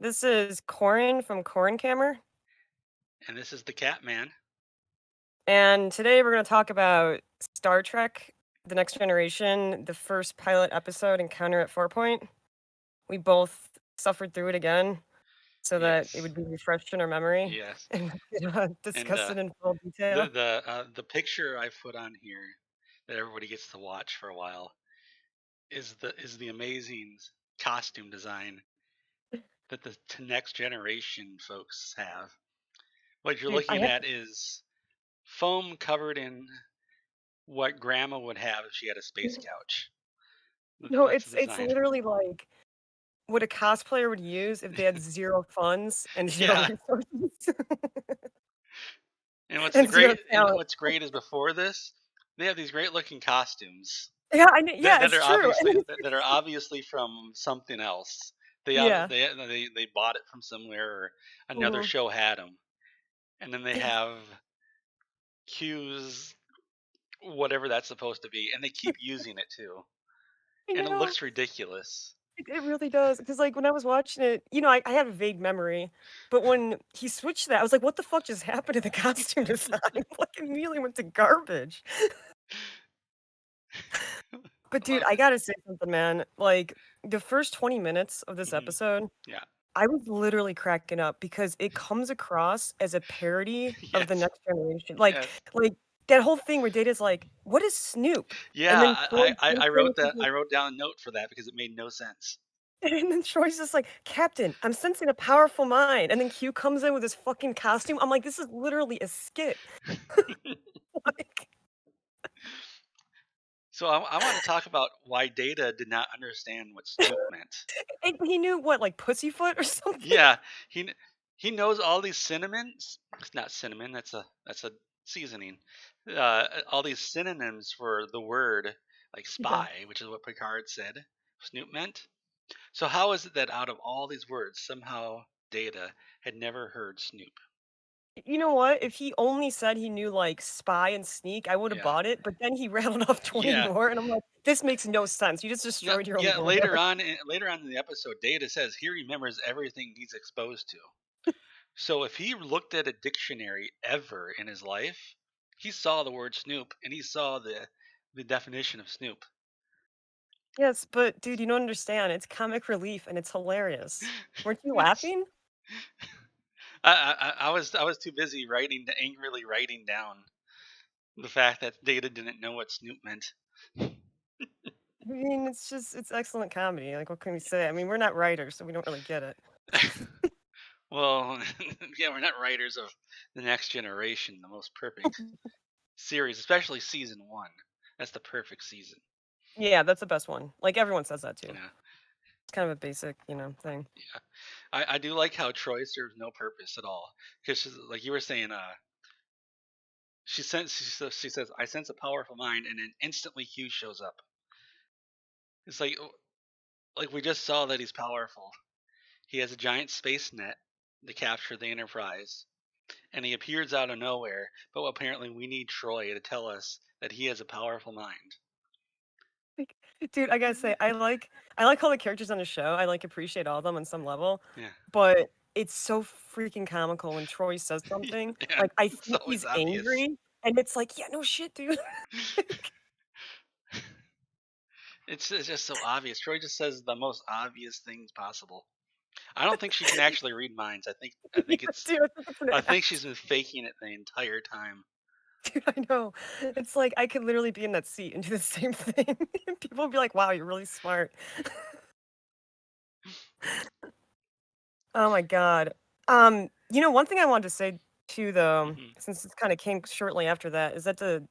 This is Corin from Cammer, And this is the Cat Man. and today we're going to talk about Star Trek: The Next Generation, the first pilot episode, Encounter at Farpoint. We both suffered through it again so that it Yes, would be refreshed in our memory, yes. and we could And discuss it in full the detail. the picture I put on here that everybody gets to watch for a while is the amazing costume design that the next generation folks have. What you're Dude, I looking have at is foam covered in what Grandma would have if she had a space to, couch. no, That's the it's design. literally like what a cosplayer would use if they had zero funds and zero Yeah. resources And what's the and zero great and talent. what's great is before this, they have these great looking costumes Yeah, yeah, that it's are true. obviously that are obviously from something else. They Yeah. they bought it from somewhere or another Hmm. show had them, and then they have cues, whatever that's supposed to be, and they keep using it too, I and it know. looks ridiculous. It really does, because like, when I was watching it, I have a vague memory, but when he switched that, I was like, "What the fuck just happened to the costume design?" Like, immediately went to garbage. But dude, Well, I gotta say something, man, like, the first 20 minutes of this mhm, episode, yeah, I was literally cracking up because it comes across as a parody of The yes, Next Generation, yes, like, that whole thing where Data's like, "What is Snoop?" And yeah. then Troy I jumps in wrote and he's that. like I wrote down a note for that because it made no sense. and then Troy's just like, "Captain, I'm sensing a powerful mind." And then Q comes in with his fucking costume. I'm like, "This is literally a skit." Like, So I want to talk about why Data did not understand what Snoop meant. and he knew what, like Pussyfoot or something? Yeah, he knows all these cinnamons. It's not cinnamon. That's a seasoning. All these synonyms for the word like Yeah. spy, which is what Picard said Snoop meant. So how is it that out of all these words, somehow Data had never heard Snoop? You know what? If he only said he knew, like, spy and sneak, I would've Yeah, bought it, but then he rattled off 20 yeah. more, and I'm like, "This makes no sense. You just No, destroyed your own yeah. grammar." Later on in the episode, Data says he remembers everything he's exposed to. So if he looked at a dictionary ever in his life, he saw the word Snoop and he saw the definition of Snoop. Yes, but dude, you don't understand. It's comic relief, and it's hilarious. Weren't you It's- laughing? I was too busy angrily writing down the fact that Data didn't know what Snoop meant. I mean, it's excellent comedy, like, what can we say? I mean, we're not writers, so we don't really get it. Well, yeah, we're not writers of the next generation, the most perfect series, especially season one. That's the perfect season. Yeah, that's the best one. Like, everyone says that too. Yeah, It's kind of a basic, thing. yeah. I do like how Troy serves no purpose at all because, like you were saying, she says, "I sense a powerful mind," and then instantly Hugh shows up. It's like we just saw that he's powerful. He has a giant space net to capture the Enterprise, and he appears out of nowhere. But apparently, we need Troy to tell us that he has a powerful mind. Like, dude, I gotta say, I like all the characters on the show. I, like, appreciate all of them on some level, Yeah, but it's so freaking comical when Troy says something. yeah. Like, I It's think always he's obvious. angry, and it's like, "Yeah, no shit, dude." It's just so obvious. Troy just says the most obvious things possible. I don't think she can actually read minds. Yeah, dude, I think it's an I think act. she's been faking it the entire time. Dude, I know. It's like, I could literally be in that seat and do the same thing. People would be like, "Wow, you're really smart." Oh my god. One thing I wanted to say too, though, Hmm. since it kinda came shortly after that, is that the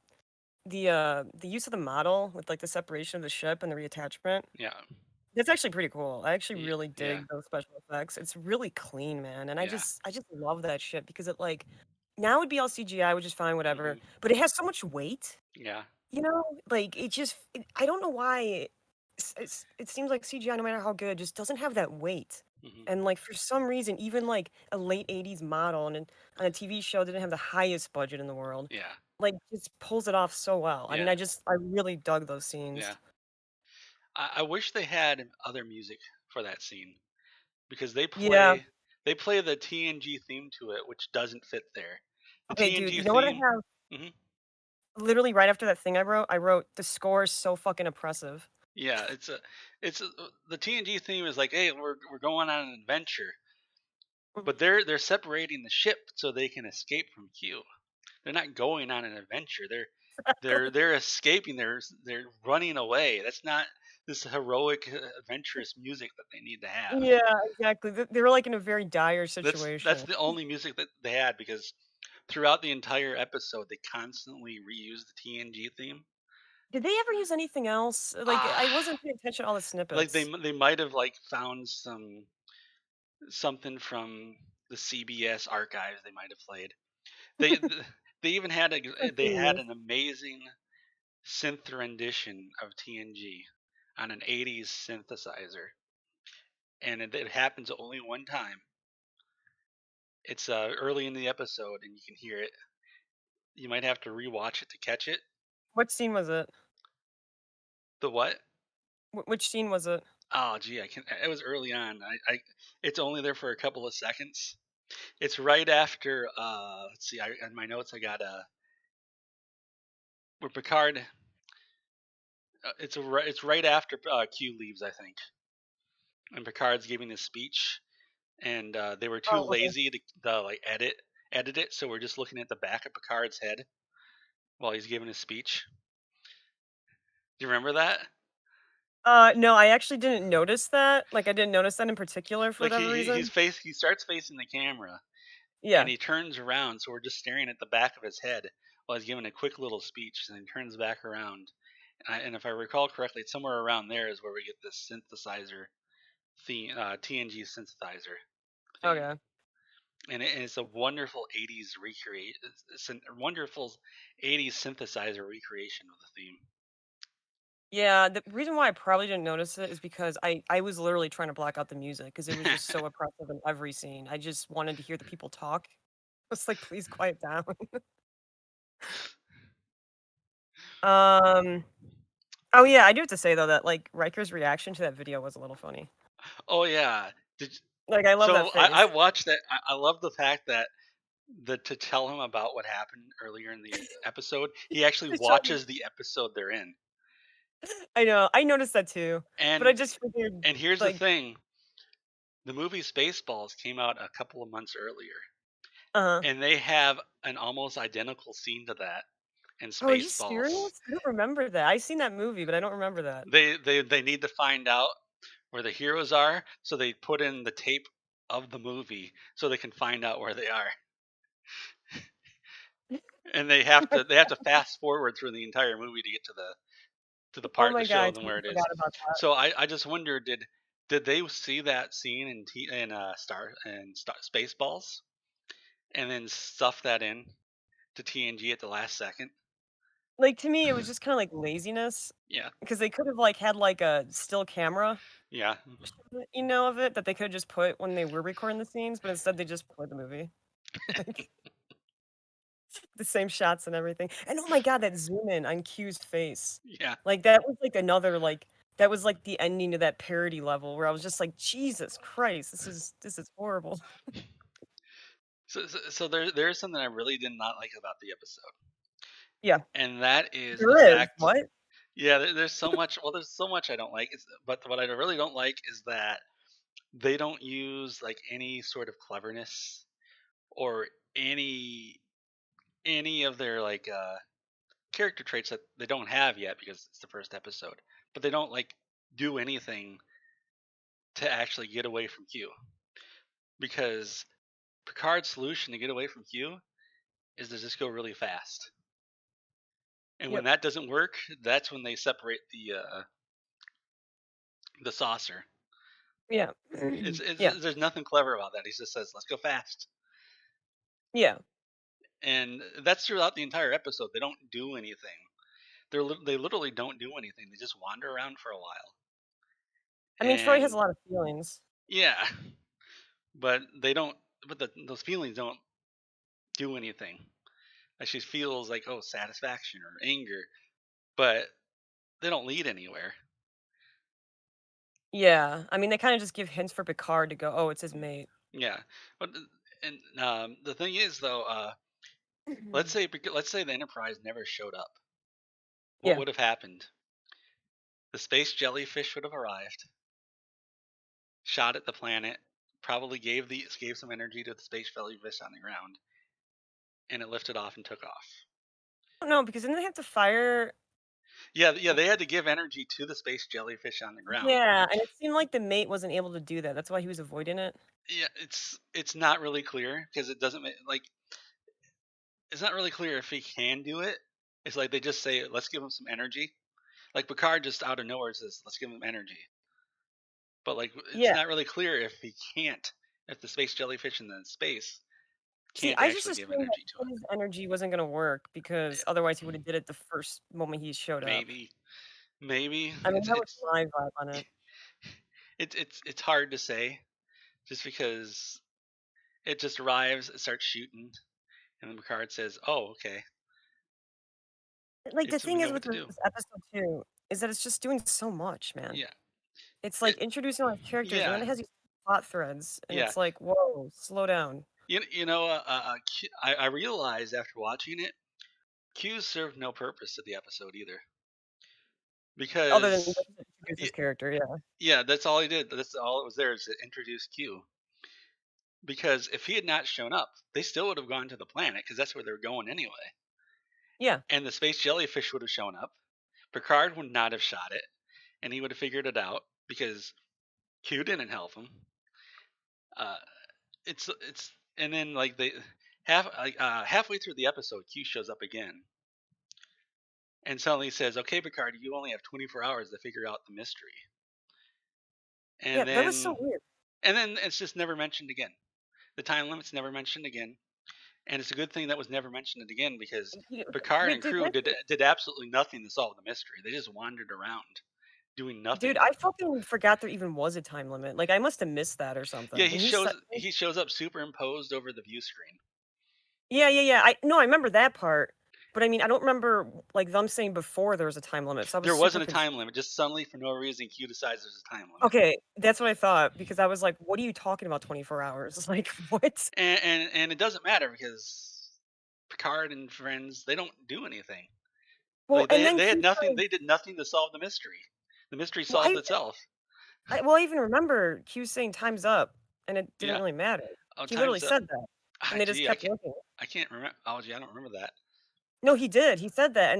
use of the model with, like, the separation of the ship and the reattachment, Yeah. that's actually pretty cool. I actually really Yeah. dig those special effects. It's really clean, man, and I Yeah. just I just love that shit because it, like now it'd be all CGI, which is fine, whatever, Hmm. but it has so much weight, Yeah. Like, I don't know why it seems like CGI, no matter how good, just doesn't have that weight, Hmm. and, like, for some reason, even, like, a late '80s model on a TV show that didn't have the highest budget in the world, Yeah. like, just pulls it off so well. I mean, Yeah. I really dug those scenes. Yeah. I wish they had other music for that scene because they Yeah. play the TNG theme to it, which doesn't fit there. The Okay, dude, TNG you know what I theme. have? Mhm. Literally right after that thing I wrote, "The score is so fucking oppressive." Yeah, the TNG theme is like, hey, we're going on an adventure, Mhm. but they're separating the ship so they can escape from Q. They're not going on an adventure. They're escaping. They're running away. That's not this heroic, adventurous music that they need to have. Yeah, exactly. They were, like, in a very dire That's situation. the only music that they had because throughout the entire episode they constantly reused the TNG theme. Did they ever use anything else? Like, I Ah, wasn't paying attention to all the like snippets. they might have like found something from the CBS archives they might have played. They they even had So they had genius. an amazing synth rendition of TNG on an 80s synthesizer, and it happens only one time. It's early in the episode, and you can hear it. You might have to rewatch it to catch it. What scene was it? The what? Which scene was it? Oh, gee, I can. It was early on. It's only there for a couple of seconds. It's right after. Let's see. In my notes, I got where Picard. It's right after Q leaves, I think, and Picard's giving his speech, and they were too Oh, okay. lazy to like edit it, so we're just looking at the back of Picard's head while he's giving his speech. Do you remember that? No, I actually didn't notice that. Like, I didn't notice that in particular for Like whatever reason. he starts facing the camera and Yeah. he turns around, so we're just staring at the back of his head while he's giving a quick little speech, and then turns back around. And if I recall correctly, somewhere around there is where we get this synthesizer theme, TNG synthesizer theme, Okay. and it's a wonderful '80s recreate, it's a wonderful '80s synthesizer recreation of the theme. Yeah, the reason why I probably didn't notice it is because I was literally trying to block out the music because it was just so oppressive in every scene. I just wanted to hear the people talk. I was like, "Please quiet down." Um, oh, yeah, I do have to say, though, that, like, Riker's reaction to that video was a little funny. Oh yeah. Did Like, I love that So I face. watched that. I love the fact that to tell him about what happened earlier in the episode, he actually They showed me watches the episode they're in. I know, I noticed that too, but I And just figured, here's the like thing: the movie Spaceballs came out a couple of months earlier, uh-huh. and they have an almost identical scene to that in Oh, are you Spaceballs. serious? I don't remember that. I seen that movie, but I don't remember that. They need to find out where the heroes are, so they put in the tape of the movie so they can find out where they are. And they have to fast forward through the entire movie to get to the Oh part to my god, show I them totally where it forgot is. about that. So I just wonder, did they see that scene in Spaceballs and then stuff that in to TNG at the last second? Like, to me, it was just kinda like laziness Yeah, because they could've, like, had, like, a still camera, yeah, you know, of it that they could've just put when they were recording the scenes, but instead they just played the movie. Like, the same shots and everything, and oh my god, that zoom in on Q's face. yeah. Like, that was, like, another, like that was, like, the ending to that parody level where I was just like, "Jesus Christ, this is horrible." So there's something I really did not like about the episode, Yeah, and that is the there is. fact. What? Yeah, there's so much. Well, there's so much I don't like. But what I really don't like is that they don't use like any sort of cleverness or any any of their like character traits that they don't have yet because it's the first episode. But they don't like do anything to actually get away from Q, because Picard's solution to get away from Q is to just go really fast. And when Yep. that doesn't work, that's when they separate the saucer. Yeah. Yeah. There's nothing clever about that. He just says, "Let's go fast," Yeah. and that's throughout the entire episode. They don't do anything. They literally don't do anything. They just wander around for a while. I mean, Troy has a And lot of feelings. yeah, but they don't. But those feelings don't do anything. Like she feels like, oh, satisfaction or anger, but they don't lead anywhere. Yeah, I mean, they kinda just give hints for Picard to go, "Oh, it's his mate." Yeah, but the thing is though, Mhm. let's say the Enterprise never showed up. What Yeah. would have happened? The space jellyfish would have arrived, shot at the planet, probably gave some energy to the space jellyfish on the ground, and it lifted off and took off. No, because didn't they have to fire Yeah, yeah, they had to give energy to the space jellyfish on the ground. Yeah, and it seemed like the mate wasn't able to do that, that's why he was avoiding it. Yeah, it's not really clear because it doesn't like it's not really clear if he can do it. It's like they just say, "Let's give him some energy." Like Picard just out of nowhere says, "Let's give him energy," but like it's Yeah. not really clear if he can't, if the space jellyfish in the space See, can't I just actually give assumed energy to that his energy wasn't gonna work because otherwise he it. would've did it the first moment he showed up. Maybe, maybe I mean, that was my vibe on it. it's hard to say just because it just arrives, it starts shooting, and then Picard says, "Oh, okay, Like, the we thing know is what with to do." this episode too, is that it's just doing so much, man. Yeah, It's like it, introducing all these characters, and then yeah, it has these plot threads, and yeah. it's like, "Whoa, slow down." You know, I realized after watching it, Q served no purpose to the episode either Other than because just introduce y- his character, yeah. yeah, that's all he did. That's all it was there is to introduce Q. Because if he had not shown up, they still would have gone to the planet because that's where they're going anyway. Yeah. And the space jellyfish would have shown up. Picard would not have shot it, and he would have figured it out because Q didn't help him. Uh, it's and then like they halfway through the episode, Q shows up again and suddenly says, "Okay, Picard, you only have 24 hours to figure out the mystery." Yeah, And that was so then weird. it's just never mentioned again. The time limit's never mentioned again, and it's a good thing that was never mentioned again because You Picard they and they crew mentioned did absolutely nothing to solve the mystery. They just wandered around doing Dude, nothing. I fucking forgot there even was a time limit, like, I must have missed that or Yeah, something. When he said he shows up superimposed over the view screen. Yeah, yeah, yeah, I no, I remember that part, but I mean, I don't remember, like, them saying before there was a time limit, so I was There super wasn't a confused. time limit. Just suddenly, for no reason, Q decides there's a time limit, Okay, that's what I thought, because I was like, "What are you talking about 24 hours?" Like, what? and it doesn't matter because Picard and friends they don't do anything. Well, Like and then they had Q nothing. saying They did nothing to solve the mystery. The mystery well, solved itself. I even remember Q saying, "Time's up," and it didn't Yeah. really matter. Oh, He literally time's up. said that, Ah, and they just gee, kept working. I can't remember. Oh, gee, I don't remember that. No, he did, he said that,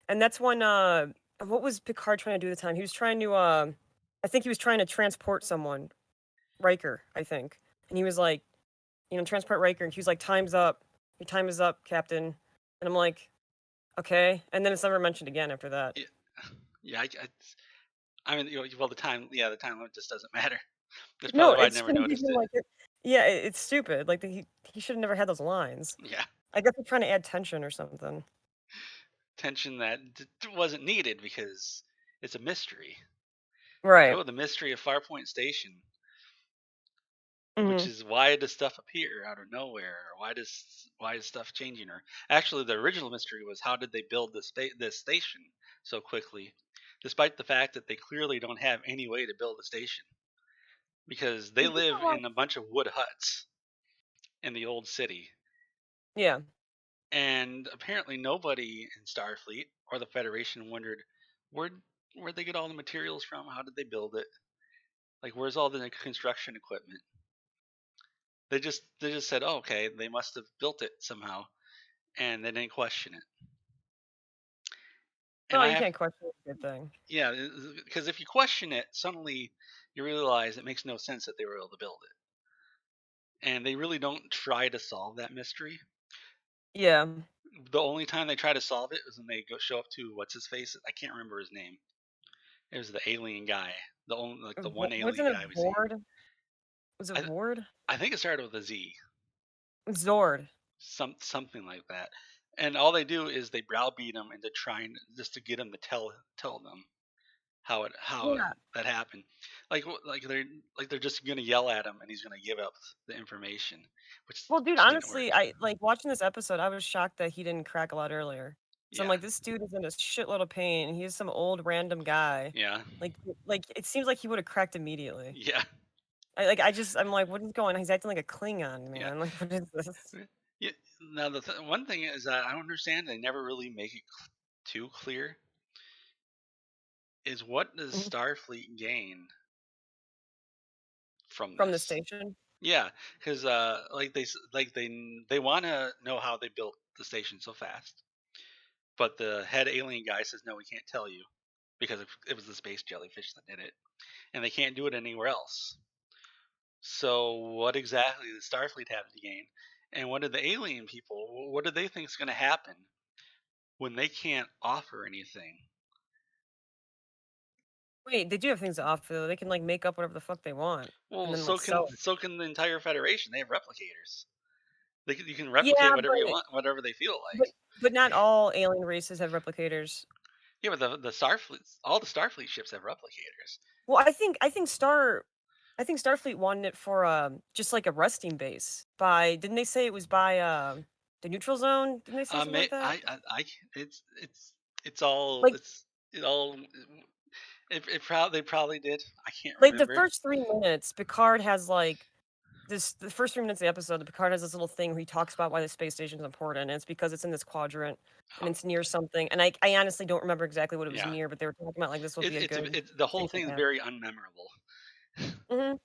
and that's when, what was Picard trying to do at the time? He was trying to, I think he was trying to transport someone, Riker, I think, and he was like, transport Riker, and he was like, "Time's up. Your time is up, Captain." And I'm like, "Okay," and then it's never mentioned again after that. Yeah, yeah. I mean, well, yeah, the time limit just doesn't matter. That's No, probably why I it's never shouldn't noticed even it. like it yeah, it's stupid, like, he should've never had those lines. Yeah, I guess they're trying to add tension or something. tension that wasn't needed because it's a mystery. Like, Right. oh, the mystery of Farpoint Station, which Mhm. is why does stuff appear out of nowhere? Or why is stuff changing? Or actually, the original mystery was how did they build this station so quickly, despite the fact that they clearly don't have any way to build a station because they Did you live ever watch in a bunch of wood huts in the old city. Yeah. And apparently nobody in Starfleet or the Federation wondered where where'd they get all the materials from? How did they build it? Like where's all the construction equipment? They just said, oh, okay, they must have built it somehow, and they didn't question it. And Well, I you have can't question a good thing. yeah, because if you question it, suddenly you realize it makes no sense that they were able to build it, and they really don't try to solve that mystery. Yeah. The only time they try to solve it is when they go show up to what's his face. I can't remember his name. It was the alien guy, the only like the Vo one alien wasn't it guy we see. Vord? Was it I Vord? I think it started with a Z, Zord. something like that. And all they do is they browbeat him into trying just to get him to tell them how Yeah. that happened. Like they're just gonna yell at him and he's gonna give up the information, Well, dude, which didn't work. honestly, I like, watching this episode, I was shocked that he didn't crack a lot earlier. So I'm Yeah, like, "This dude is in a shitload of pain, and he's some old random guy." yeah, It seems like he would've cracked immediately. yeah, I'm like, "What is going on?" He's acting like a Klingon, yeah. man. Like, what is this? Yeah. Now one thing is that I don't understand. They never really make it too clear. Is what does Mhm. Starfleet gain from From the this? station? Yeah, because like they want to know how they built the station so fast, but the head alien guy says no, we can't tell you because it was the space jellyfish that did it, and they can't do it anywhere else. So what exactly does Starfleet have to gain? And what do the alien people? What do they think is going to happen when they can't offer anything? Wait, they do have things to offer, though. They can, like, make up whatever the fuck they want and Well, then, like, sell it. so can the entire Federation. They have replicators. You can Yeah, replicate whatever you want, whatever they feel but like. but not all alien races have replicators. Yeah, but the Starfleet, all the Starfleet ships have replicators. Well, I think Starfleet wanted it for, just like a resting base by didn't they say it was by, the neutral zone? Didn't they say something like that? It's all Like it all they probably did. I can't like, the remember. first 3 minutes, Picard has, like, the first 3 minutes of the episode, the Picard has this little thing where he talks about why the space station's important, and it's because it's in this quadrant, and Oh, it's near something, and I honestly don't remember exactly what it was yeah, near, but they were talking about, like, this will be a good it's the whole thing to thing is have. very unmemorable. Mhm.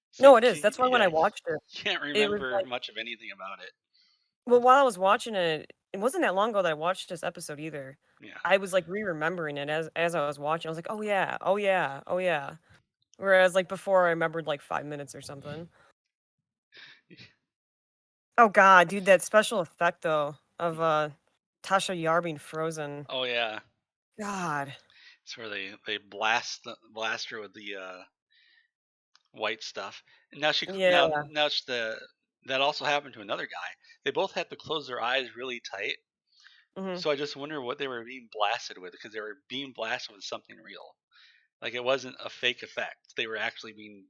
It's No, like it is. That's why when yeah, I you watched it, can't it was remember like much of anything about it. well, while I was watching it, it wasn't that long ago that I watched this episode either. Yeah. I was, like, re-remembering it as I was watching. I was like, "Oh, yeah. Oh, yeah. Oh, yeah." Whereas, like, before, I remembered, like, 5 minutes or something. Oh god, dude, that special effect, though, of, Tasha Yar being frozen. Oh yeah, God. it's where they blast her with the white stuff. And Yeah. now it's that also happened to another guy. They both had to close their eyes really tight. Mhm. So I just wonder what they were being blasted with because they were being blasted with something real. Like it wasn't a fake effect. They were actually being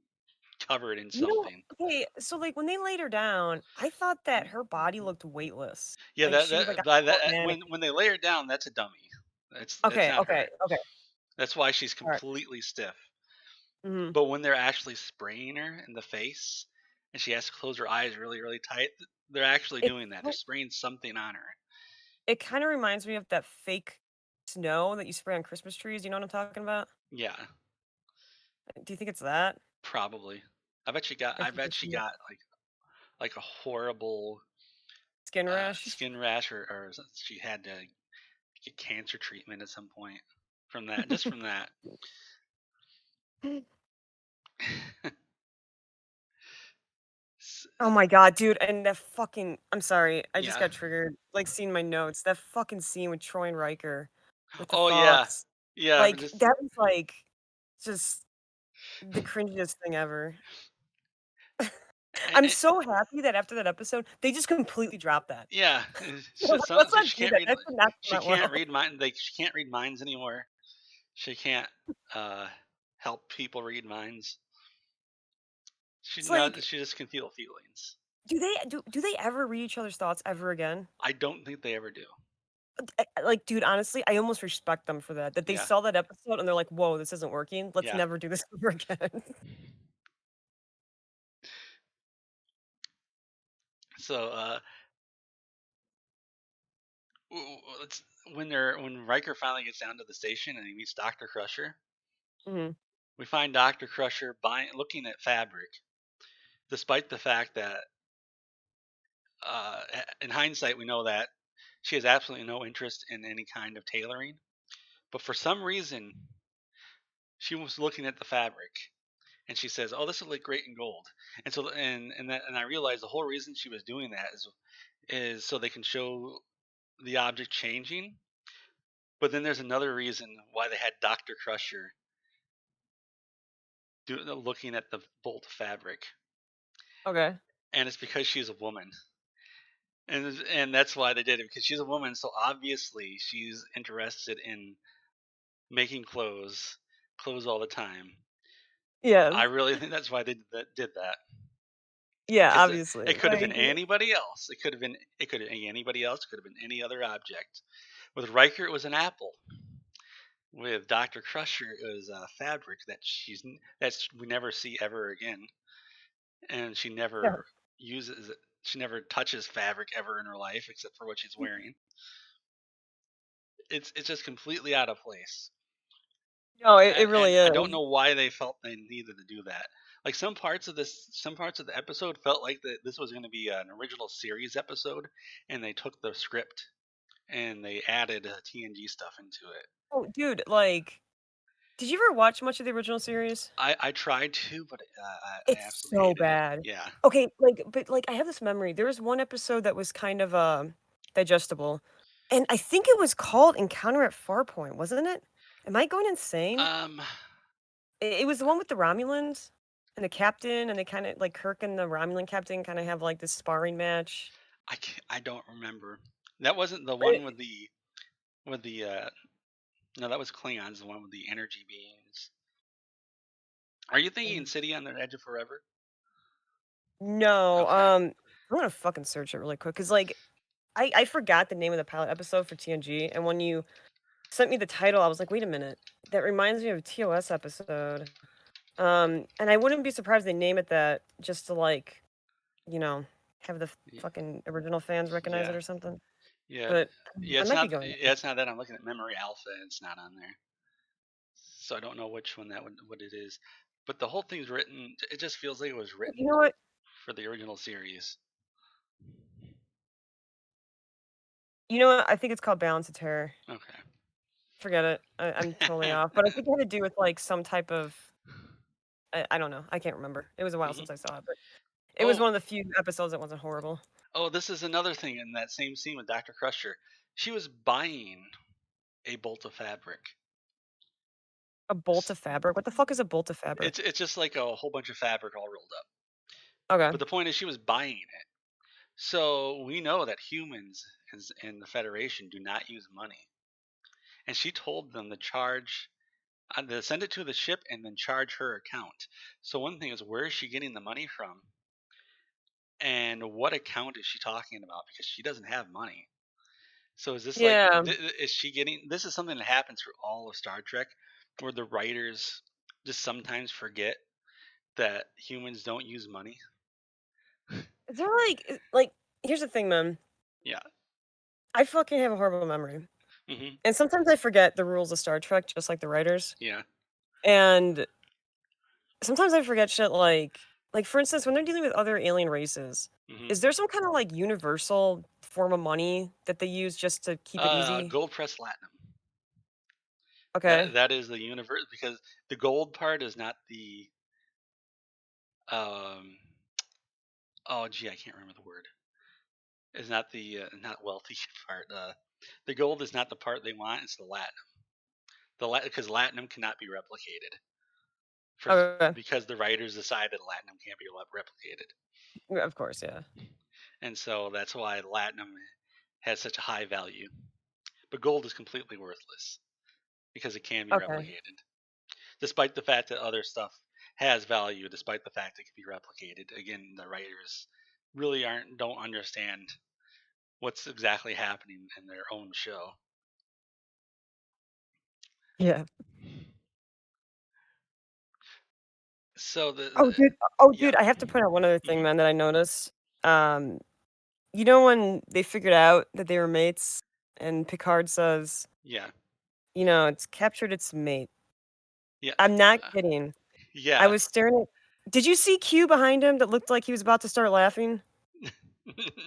covered in You know something. okay, so, like, when they laid her down, I thought that her body looked weightless. Yeah, Like, she was like a hot when mannequin. they lay her down, that's a dummy. That's Okay, not okay, her. okay. That's why she's Alright. completely stiff. Mhm. But when they're actually spraying her in the face and she has to close her eyes really, really tight, they're actually It doing that. They're ki spraying something on her. it kinda reminds me of that fake snow that you spray on Christmas trees, you know what I'm talking about? Yeah, Do you think it's that? probably. Or I if you bet just she use got like a horrible skin rash? skin rash, or she had to get cancer treatment at some point from that. Just from that. S- Oh my god, dude, and that fucking I'm sorry, I just yeah. got triggered, like, seeing my notes. That fucking scene with Troy and Riker with the Oh yeah, fox. yeah. Like, that was, like, just the cringiest thing ever. I'm And, so happy that after that episode, they just completely dropped that. yeah. Let's not She do can't that. read. That did not come She out can't well. read mind. She can't read minds anymore. She can't uh, help people read minds. It's like, She just can feel feelings. do they ever read each other's thoughts ever again? I don't think they ever do. Like, dude, honestly, I almost respect them for that, that they Yeah, saw that episode and they're like, "Whoa, this isn't working. Let's yeah. never do this ever again." So it's when Riker finally gets down to the station and he meets Doctor Crusher. Mhm. We find Doctor Crusher looking at fabric, despite the fact that in hindsight we know that she has absolutely no interest in any kind of tailoring. But for some reason, she was looking at the fabric and she says, "Oh, this will look great in gold." And I realized the whole reason she was doing that is so they can show the object changing. But then there's another reason why they had Doctor Crusher looking at the bolt of fabric, Okay. and it's because she's a woman, and that's why they did it because she's a woman. So obviously she's interested in making clothes all the time. I Yes. really think that's why they did that. Yeah, Because obviously. it could have been Like, anybody else. It could have been anybody else. It could have been any other object. With Riker, it was an apple. With Doctor Crusher, it was a fabric that that's we never see ever again, and she Yeah. never uses it. She never touches fabric ever in her life except for what she's wearing. It's just completely out of place. No, it And really I don't is. know why they felt they needed to do that. Like some parts of the episode felt like that this was going to be an original series episode, and they took the script and they added TNG stuff into it. Oh, dude, like, did you ever watch much of the original series? I tried to, but I It's absolutely so hated it. bad. Yeah. Okay, like, but, like, I have this memory. There was one episode that was kind of, digestible, and I think it was called Encounter at Farpoint, wasn't it? Am I going insane? Um, It was the one with the Romulans and the captain, and they kinda like, Kirk and the Romulan captain kinda have, like, this sparring match. I don't remember. That wasn't the Eh one with the no, that was Klingons, the one with the energy beings. Are you thinking City on the Edge of Forever? No, Okay. I'm gonna fucking search it really quick because like, I forgot the name of the pilot episode for TNG, and when you sent me the title, I was like, "Wait a minute, that reminds me of a TOS episode." And I wouldn't be surprised they name it that just to, like, you know, have the Y- fucking original fans recognize it Yeah. or something, Yeah. but Yeah, I it's might be not going yeah, it's not that. I'm looking at Memory Alpha and it's not on there. So I don't know which one what it is. But the whole thing's written it just feels like it was you written know what? for the original series. You know what? I think it's called Balance of Terror. Okay. Forget it. I'm totally off, but I think it had to do with, like, some type of I don't know, I can't remember. It was a while hmm since I saw it, but it was Oh, one of the few episodes that wasn't horrible. oh, this is another thing in that same scene with Dr. Crusher. She was buying a bolt of fabric. A bolt S- of fabric? What the fuck is a bolt of fabric? it's just like a whole bunch of fabric all rolled up. Okay. But the point is she was buying it. So we know that humans in the Federation do not use money. And she told them to charge to send it to the ship and then charge her account. So one thing is, where is she getting the money from, and what account is she talking about? Because she doesn't have money. So is this like, Yeah. is she getting? This is something that happens through all of Star Trek, where the writers just sometimes forget that humans don't use money. Is there, like here's the thing, man. Yeah. I fucking have a horrible memory, hmm and sometimes I forget the rules of Star Trek just like the writers, Yeah. and sometimes I forget shit like, for instance, when they're dealing with other alien races, hmm is there some kinda, like, universal form of money that they use just to keep it easy? Gold press platinum. Okay. That is the universe because the gold part is not the um. Oh, gee, I can't remember the word. Is not the not wealthy part. The gold is not the part they want. It's the latinum. Because latinum cannot be replicated for Okay. because the writers decided latinum can't be replicated, Yeah, of course, yeah. and so that's why latinum has such a high value. But gold is completely worthless because it can be Okay. replicated, despite the fact that other stuff has value. Despite the fact it can be replicated, again, the writers really aren't don't understand what's exactly happening in their own show. Yeah. So Oh, dude oh, yeah. dude, I have to point out one other thing, hmm man, that I noticed. Um, you know when they figured out that they were mates and Picard says, Yeah. you know, "It's captured its mate." Yeah. I'm not uh, kidding. I yeah. was staring at did you see Q behind him that looked like he was about to start laughing?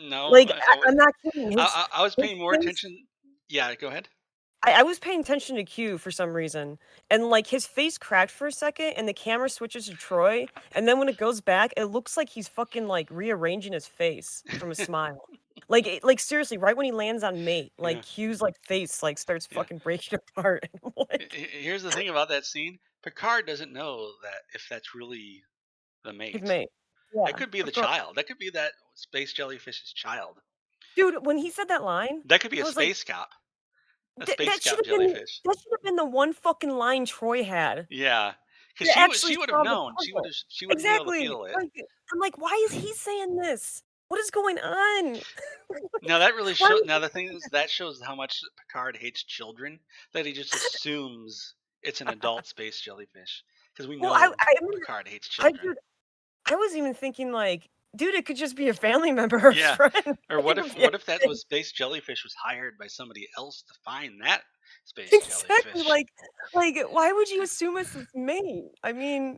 No, Like, I'm not kidding. I was His paying more face attention. Yeah, go ahead. I was paying attention to Q for some reason, and, like, his face cracked for a second, and the camera switches to Troy, and then when it goes back, it looks like he's fucking, like, rearranging his face from a smile. Like, seriously, right when he lands on mate, like, Yeah, Q's, like, face, like, starts yeah. fucking breaking apart, and I'm like, Here's the thing about that scene: Picard doesn't know that if that's really the his mate. mate. That Yeah, could be the of course. child. That could be that space jellyfish's child. Dude, when he said that line, That could be I a was like, space cop. A "That space that should cop have been jellyfish. that should have been the one fucking line Troy had Yeah, because to actually she would have solve the known. puzzle." She would be able to Exactly, feel it. like, I'm like, "Why is he saying this?" What is going on? Now Like, that really why show would now you the thing is that shows how much Picard hates children, that he just assumes it's an adult space jellyfish, because we well, know I mean, Picard hates I children. dude, I was even thinking like, dude, it could just be a family member or a Yeah. friend. Or Like, it could be what if that anything. was space jellyfish was hired by somebody else to find that space Exactly, jellyfish? like, why would you assume it's his mate? I mean,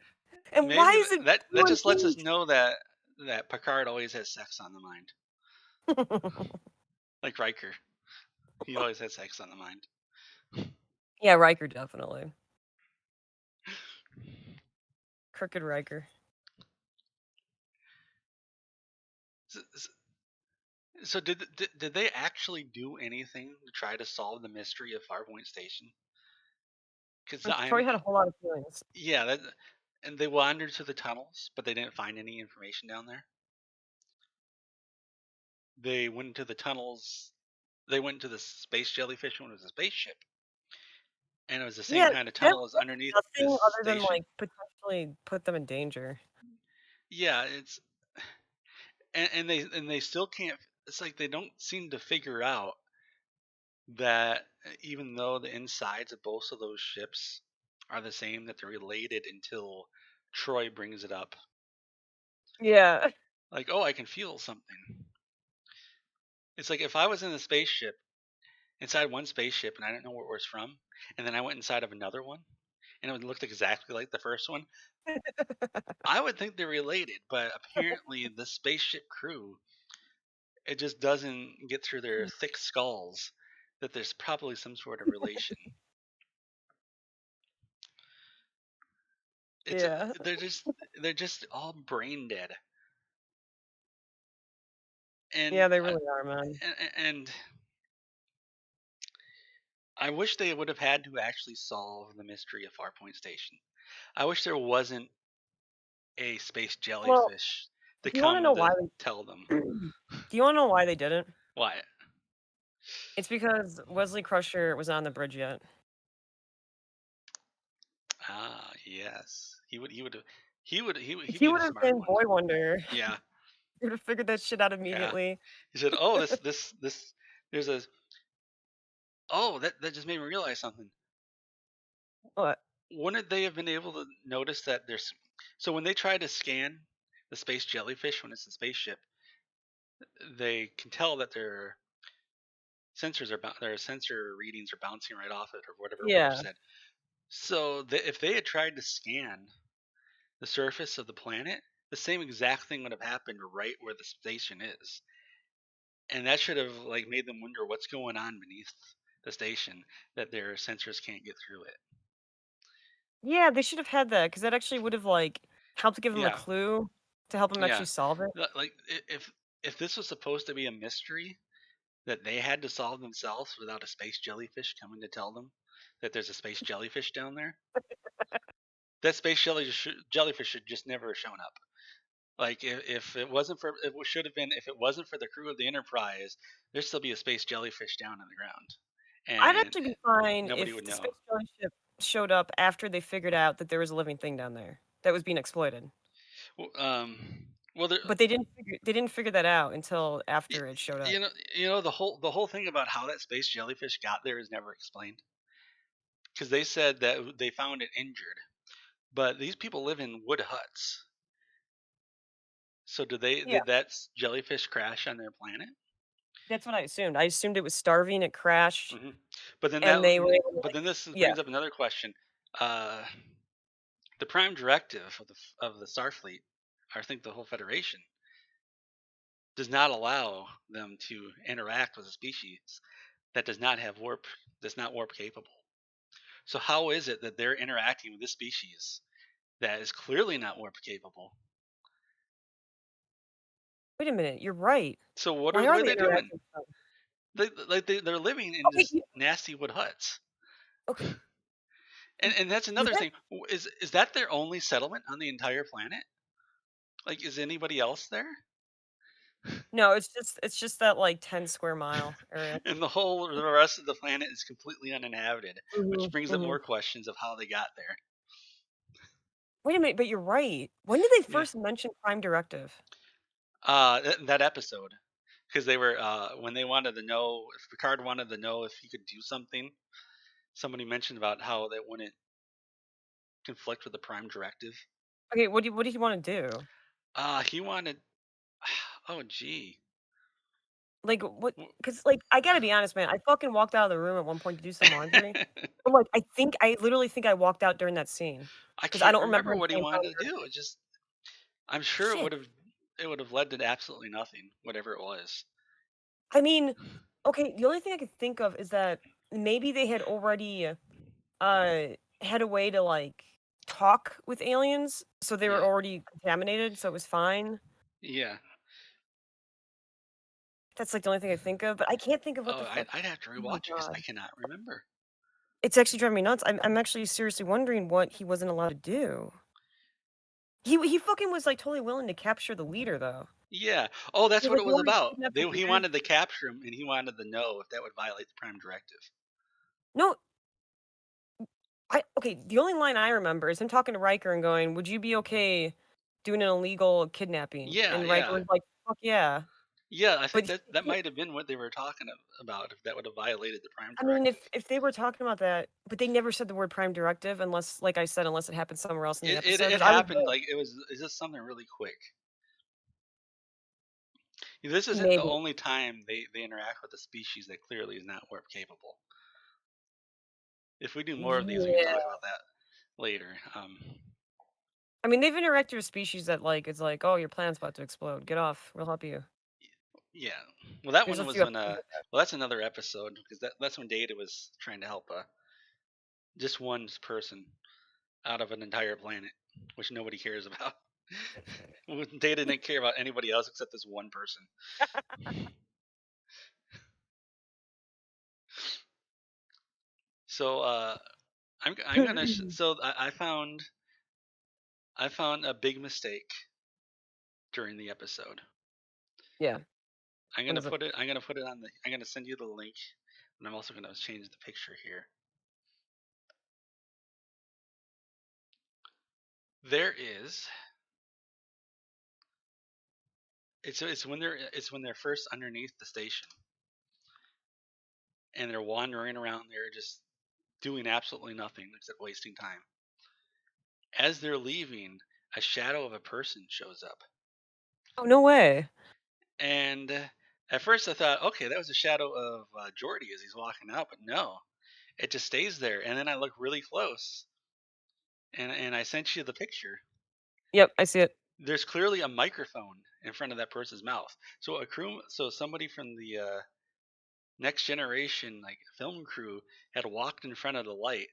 and why Maybe is it that blue and just lets us pink? know that Picard always has sex on the mind. Like Riker. He always has sex on the mind. Yeah, Riker, definitely. Crooked Riker. So, so did they actually do anything to try to solve the mystery of Farpoint Station? Because Troy I'm had a whole lot of feelings. yeah, and they wandered to the tunnels, but they didn't find any information down there. They went into the tunnels. They went into the space jellyfish when it was a spaceship, and it was the same Yeah, kind of that tunnel as was underneath this nothing other than, station. like, potentially put them in danger. Yeah, it's and they still can't. It's like they don't seem to figure out that even though the insides of both of those ships are the same, that they're related until Troy brings it up. Yeah. Like, oh, I can feel something. It's like if I was in a spaceship inside one spaceship and I didn't know where it was from, and then I went inside of another one and it looked exactly like the first one, I would think they're related. But apparently, the spaceship crew, it just doesn't get through their thick skulls that there's probably some sort of relation. It's Yeah. they're just they're just all brain dead, and Yeah, they really are, man. and I wish they would have had to actually solve the mystery of Farpoint Station. I wish there wasn't a space Well, jellyfish to do you wanna come know to why tell them. they do you wanna know why they didn't? Why? It's because Wesley Crusher was on the bridge yet. Ah, yes. He'd He be the would have smart been one. Boy Wonder. Yeah, He would have figured that shit out yeah. immediately. He said, "Oh, this there's a oh that just made me realize something. What? Wouldn't they have been able to notice that there's so when they try to scan the space jellyfish when it's a spaceship, they can tell that their sensor readings are bouncing right off it or whatever Worf Yeah. said. So if they had tried to scan the surface of the planet, the same exact thing would have happened right where the station is. And that should have like made them wonder what's going on beneath the station that their sensors can't get through it. Yeah, they should have had that because that actually would have, like, helped give him a Yeah, clue to help him yeah. actually solve it. Like if this was supposed to be a mystery that they had to solve themselves without a space jellyfish coming to tell them that there's a space jellyfish down there, that jellyfish should just never have shown up. Like if it wasn't for it should have been if it wasn't for the crew of the Enterprise, there'd still be a space jellyfish down on the ground, I'd and actually be fine nobody if would the know. space jelly ship showed up after they figured out that there was a living thing down there that was being exploited. Well, well, there, But they didn't figure that out until y- after it showed up. you know the whole thing about how that space jellyfish got there is never explained because they said that they found it injured, but these people live in wood huts. So Yeah, did that jellyfish crash on their planet? that's what I assumed. I assumed it was starving, it crashed, Hmm. But then and they were able to, but like, then this yeah. brings up another question. Uh, the prime directive of the Starfleet, I think the whole Federation, does not allow them to interact with a species that that's not warp capable. So how is it that they're interacting with this species that is clearly not warp capable? Wait a minute, you're right. So Why what are are they they doing? interacting with them? They're living in Okay, this nasty wood huts. okay, And that's was another that thing. Is that their only settlement on the entire planet? Like, is anybody else there? no, it's just that, like, 10 square mile area. And the rest of the planet is completely uninhabited, which Mhm, brings up mhm. more questions of how they got there. Wait a minute, but you're right. When did they Yeah. first mention Prime Directive? That episode, because they were when they wanted to know if Picard wanted to know if he could do something. Somebody mentioned about how that wouldn't conflict with the Prime Directive. Okay, what do you wanna do? He wanted. Oh, gee. Like, what? W- Because like, I gotta be honest, man, I fucking walked out of the room at one point to do some laundry, but, like, I literally think I walked out during that scene I because I can't don't remember remember him what he saying Prime wanted to do. Directive. It just. I'm sure Shit. it would have led to absolutely nothing, whatever it was. I mean, okay, the only thing I could think of is that maybe they had already, uh, had a way to, like, talk with aliens, so they were Yeah. already contaminated, so it was fine. Yeah. That's, like, the only thing I think of, but I can't think of what Oh, the fuck. I'd have to Oh my rewatch it because I god. cannot remember. It's actually driving me nuts. I'm actually seriously wondering what he wasn't allowed to do. He fucking was, like, totally willing to capture the leader, though. Yeah. Oh, that's He what like, it was wanted to about. kidnap the He leader. wanted to capture him, and he wanted to know if that would violate the Prime Directive. No, the only line I remember is him talking to Riker and going, "Would you be okay doing an illegal kidnapping?" Yeah, And Riker yeah. was like, "Fuck yeah." Yeah, I But think that he might have been what they were talking about, if that would have violated the Prime I mean, Directive. if they were talking about that but they never said the word Prime Directive unless, like I said, unless it happened somewhere else in the episode. It Because I was happened like, like it was. Is this something really quick? This isn't the "Maybe." only time they interact with a species that clearly is not warp capable. If we do more of these, we can talk Yeah. about that later. I mean, they've interacted with species that, like, it's like, "Oh, your planet's about to explode. Get off. We'll help you." Yeah. Well, that There's one a was few when episodes like that. well, that's another episode because that's when Data was trying to help just one person out of an entire planet, which nobody cares about. Data didn't care about anybody else except this one person. So I'm gonna so I found a big mistake during the episode. Yeah. I'm What gonna is it? put it. I'm gonna put it on the. I'm gonna send you the link, and I'm also gonna change the picture here. There is. It's when they're first underneath the station and they're wandering around there just doing absolutely nothing except wasting time. As they're leaving, a shadow of a person shows up, Oh, no way. and at first I thought, okay, that was a shadow of Jordy as he's walking out, but no, it just stays there. And then I look really close, and I sent you the picture. Yep, I see it. There's clearly a microphone in front of that person's mouth. So somebody from the next generation like film crew had walked in front of the light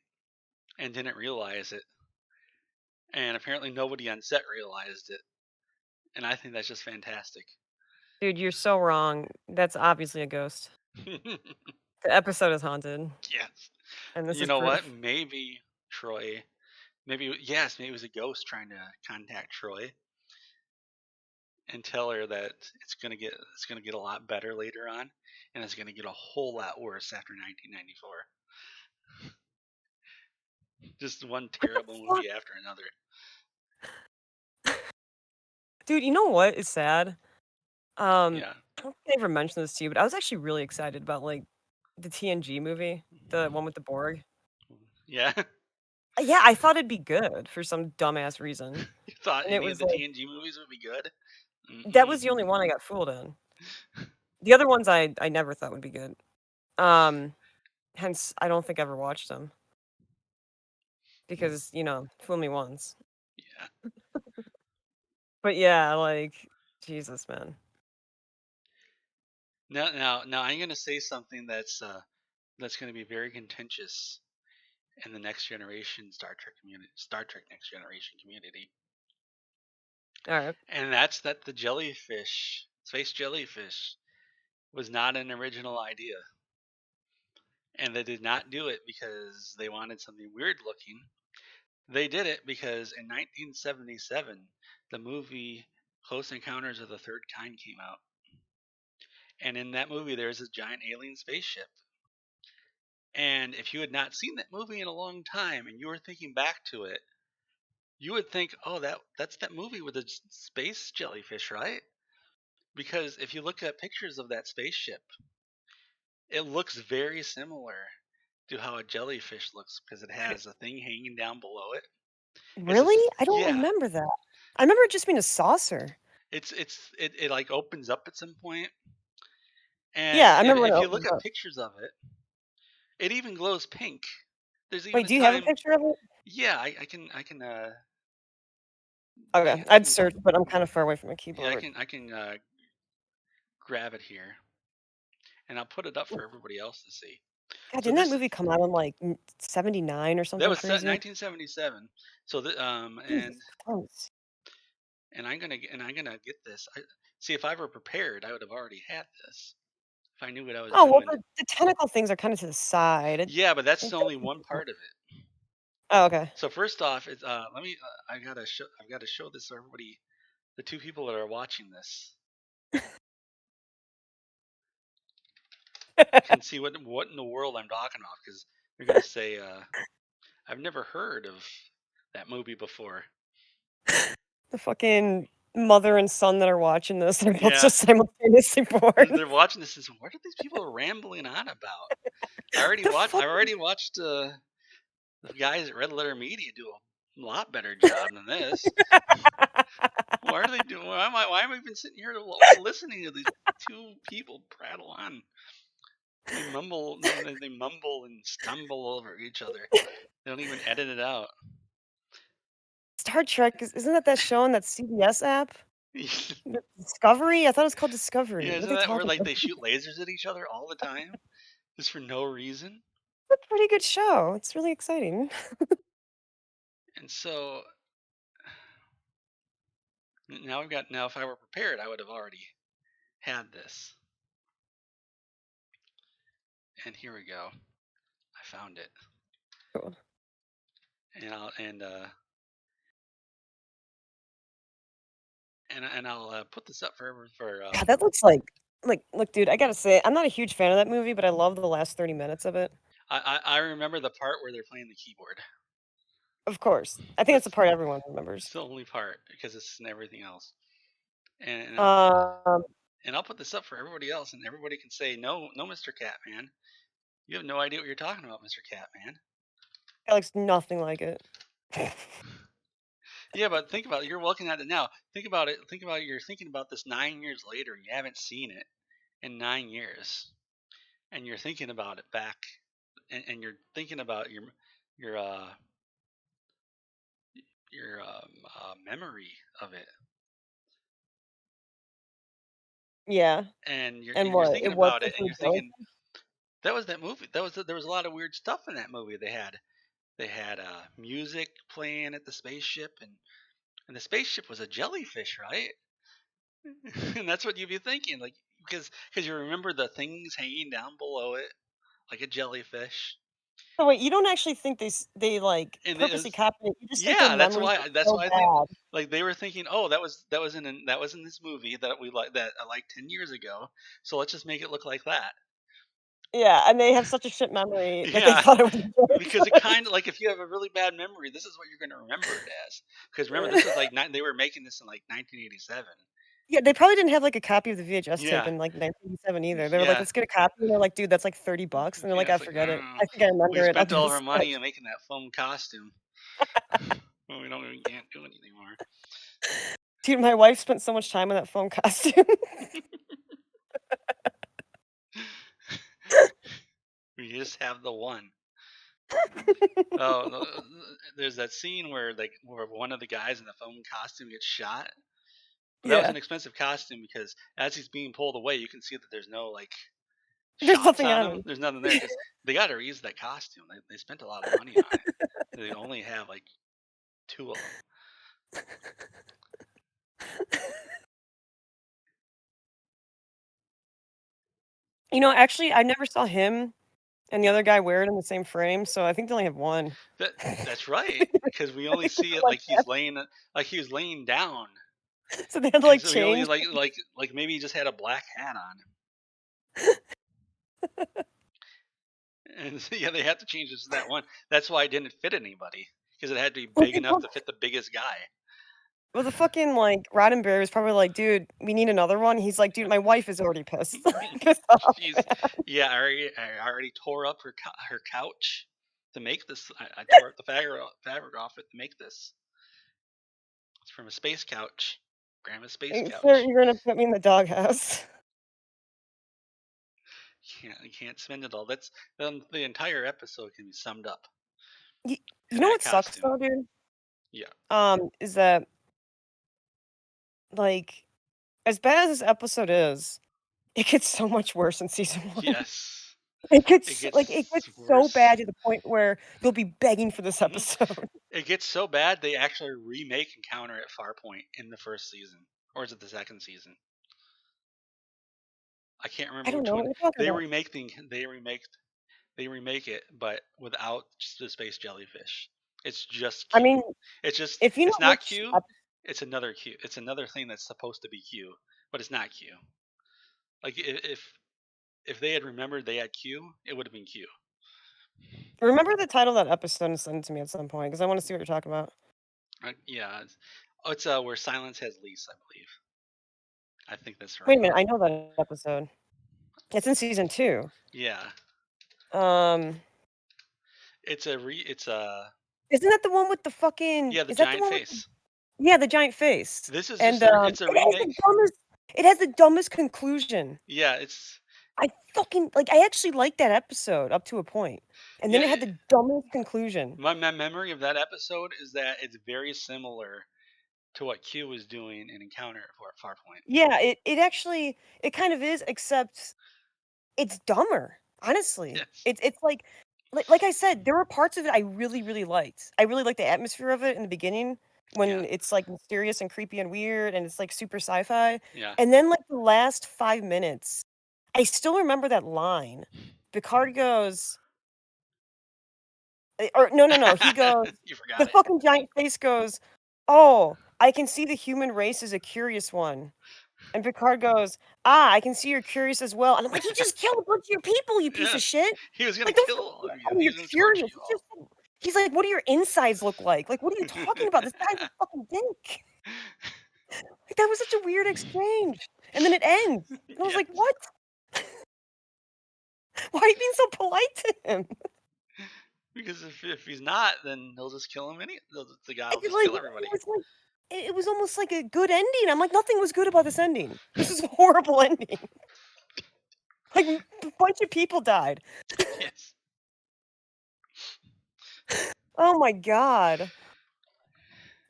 and didn't realize it, and apparently nobody on set realized it. And I think that's just fantastic. Dude, you're so wrong. That's obviously a ghost. The episode is haunted, Yes. and this You is know what? proof. Maybe Troy. Maybe it was a ghost trying to contact Troy and tell her that it's gonna get a lot better later on, and it's gonna get a whole lot worse after 1994. Just one What the terrible fuck? movie after another. Dude, you know what is sad? Yeah. I don't think I ever mentioned this to you, but I was actually really excited about, like, the TNG movie, the one with the Borg. Yeah. Yeah, I thought it'd be good for some dumbass reason, You thought and it any of was the like TNG movies would be good? that was the Mm-mm. only one I got fooled in. The other ones I never thought would be good. Um, Hence, I don't think I ever watched them because, fool me once. Yeah. But yeah, like, Jesus, man. Now, I'm gonna say something that's gonna be very contentious in the next generation Star Trek Next Generation community, Alright. and that's that the jellyfish, space jellyfish, was not an original idea, and they did not do it because they wanted something weird looking. They did it because in 1977, the movie Close Encounters of the Third Kind came out, and in that movie, there's a giant alien spaceship. And if you had not seen that movie in a long time and you were thinking back to it, you would think, "Oh, that's that movie with the space jellyfish, right?" because if you look at pictures of that spaceship, it looks very similar to how a jellyfish looks because it has a thing hanging down below it. It's a Really? I don't yeah, remember that. I remember it just being a saucer. it like opens up at some point, and Yeah, I remember when it if you look opened at up. pictures of it, it even glows pink. There's even Wait, a do you have a time, picture of it? yeah, I can Okay, I I'd can search, but I'm kind of far away from my yeah keyboard. I can grab it here, and I'll put it up for everybody else to see. God, So didn't that this movie come out in like 79 or that something was set in crazy? 1977. So Jesus Christ. and I'm gonna get this. See, if I were prepared, I would have already had this if I knew what I was Oh, well, doing. the tentacle things are kinda to the side. Yeah, but that's It only one part of it. Oh, okay. So first off, it's let me. I've gotta show this so everybody, the two people that are watching this, can see what in the world I'm talking about because they're gonna say I've never heard of that movie before. The fucking mother and son that are watching this, they're both Yeah, just simultaneously bored. they're watching this and say, what are these people rambling on about? The I fuck already watched the guys at Red Letter Media do a lot better job than this. Why are they doing? Why am I even sitting here listening to these two people prattle on? They mumble and stumble over each other. They don't even edit it out. Star Trek isn't that show on that CBS app? Yeah, The Discovery? I thought it was called Discovery. What are isn't they that where talking like about? they shoot lasers at each other all the time, just for no reason? It's a pretty good show. It's really exciting. And so now I've got now if I were prepared, I would have already had this. And here we go. I found it, Cool. and I'll put this up for God, that looks like, look, dude, I gotta say, I'm not a huge fan of that movie, but I love the last 30 minutes of it. I remember the part where they're playing the keyboard. Of course. I think it's the That's part everyone it's remembers. the only part because it's in everything else. And Um, I'll put this up for everybody else, and everybody can say, "No, no, Mr. Catman, you have no idea what you're talking about, Mr. Catman." it looks nothing like it. Yeah, but think about it. You're looking at it now. Think about it. Think about it. You're thinking about this 9 years later, and you haven't seen it in 9 years, and you're thinking about it back, and you're thinking about your memory of it, Yeah, and and you're what? thinking It was about it, and something you're jelly thinking that was that movie. There was a lot of weird stuff in that movie. They had music playing at the spaceship, and the spaceship was a jellyfish, right? And that's what you'd be thinking, like because you remember the things hanging down below it, like a jellyfish, So wait, you don't actually think they, like, and it purposely was copied it, you just think their yeah. memories are That's so why I think bad. like they were thinking, oh, that was in this movie that we like that I liked 10 years ago, so let's just make it look like that. Yeah, and they have such a shit memory that they Yeah, thought it was a because it jellyfish. kind of like if you have a really bad memory, this is what you're going to remember it as. Because remember, this was like they were making this in like 1987. Yeah, they probably didn't have, like, a copy of the VHS tape Yeah, in, like, 1987 either. They were like, yeah. "Let's get a copy," and they're like, "Dude, that's like $30." And they're like, Yeah, "Ah, it's like, forget it. I think I We remember it. I'll spent do all of the our money sketch." in making that foam costume. Well, we can't do it anymore. Dude, my wife spent so much time on that foam costume. We just have the one. Oh, there's that scene where one of the guys in the foam costume gets shot. But that was Yeah. an expensive costume because as he's being pulled away, you can see that there's no like There's shots nothing on on him. him. There's nothing there because they got to reuse that costume. They spent a lot of money on it. They only have like two of them. Actually, I never saw him and the other guy wear it in the same frame, so I think they only have one. That that's right because we only see it Like that. like he was laying down, So they had to, and like, so he only change. like maybe he just had a black hat on, and so, yeah, they had to change this to that one. That's why it didn't fit anybody because it had to be Well, big enough to fit the biggest guy. Well, the fucking, like, Roddenberry was probably like, "Dude, we need another one." He's like, "Dude, my wife is already pissed pissed off, She's man." yeah. I already tore up her couch to make this. I tore up the fabric off it to make this. It's from a space couch, grandma's space "Sir, couch. you're gonna put me in the doghouse." You can't spend it all. That's the entire episode can be summed up You to you know that what sucks costume. though, dude? Yeah. Is that, like, as bad as this episode is, it gets so much worse in season 1. Yes. It It gets gets so worse. bad to the point where you'll be begging for this hmm episode. It gets so bad they actually remake Encounter at Farpoint in the first season, or is it the second season? I can't I remember don't which know what one. you're talking They about. remake the they remake it, but without the space jellyfish. It's just I Q. mean, if you know It's not which Q. It's another Q. It's another thing that's supposed to be Q, but it's not Q. Like if they had remembered they had Q, it would have been Q. remember the title of that episode and send it to me at some point because I wanna see what you're talking about. Yeah. It's where silence has lease, I believe. I think that's Wait a right. minute, I know that episode. It's in season 2. Yeah. Um, It's a isn't that the one with the fucking yeah, the is that the giant one with the face. yeah, the giant face, This is and, just a it's a remake. it has the dumbest conclusion. Yeah, it's I fucking like, I actually liked that episode up to a point, and yeah, then it had the dumbest conclusion. my memory of that episode is that it's very similar to what Q was doing in Encounter at Farpoint. Yeah, it actually it kind of is, except it's dumber, honestly. Yes. It's like I said, there were parts of it I really, really liked. I really liked the atmosphere of it in the beginning Yeah. when it's, like, mysterious and creepy and weird and it's, like, super sci-fi, Yeah. and then, like, the last 5 minutes, I still remember that line. Picard goes or no, no, no, he goes You the forgot it. fucking giant face goes, "Oh, I can see the human race is a curious one." And Picard goes, "Ah, I can see you're curious as well." And I'm like, "He just killed a bunch of your people, you piece of Yes. shit." He was gonna Like, don't kill fucking all of tell you. me He you're was gonna torture curious. you all. He's like, "What do your insides look like?" Like, "What are you talking about? This guy's a fucking dick." Like, that was such a weird exchange. And then it ends. And I was like, Yes. "What? Why are you being so polite to him?" Because if he's not, then they'll just kill him. The guy will It's just like, kill it everybody. was like it was almost like a good ending. I'm like, "Nothing was good about this ending. This is a horrible ending." Like, a bunch of people died. Yes. Oh my god.